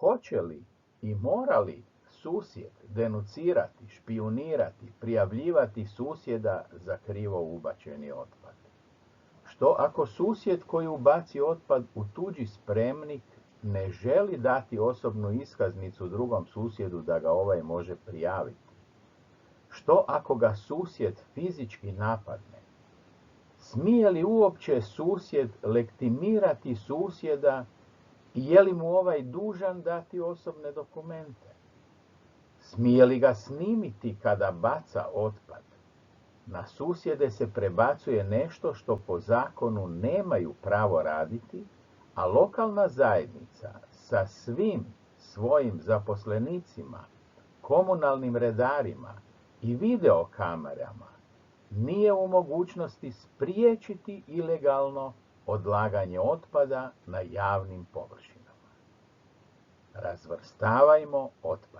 Hoće li i mora li susjed denucirati, špijunirati, prijavljivati susjeda za krivo ubačeni otpad? Što ako susjed koji ubaci otpad u tuđi spremnik ne želi dati osobnu iskaznicu drugom susjedu da ga ovaj može prijaviti? Što ako ga susjed fizički napadne? Smije li uopće susjed legitimirati susjeda i je li mu ovaj dužan dati osobne dokumente? Smije li ga snimiti kada baca otpad? Na susjede se prebacuje nešto što po zakonu nemaju pravo raditi, a lokalna zajednica sa svim svojim zaposlenicima, komunalnim redarima i videokamerama nije u mogućnosti spriječiti ilegalno odlaganje otpada na javnim površinama. Razvrstavajmo otpad.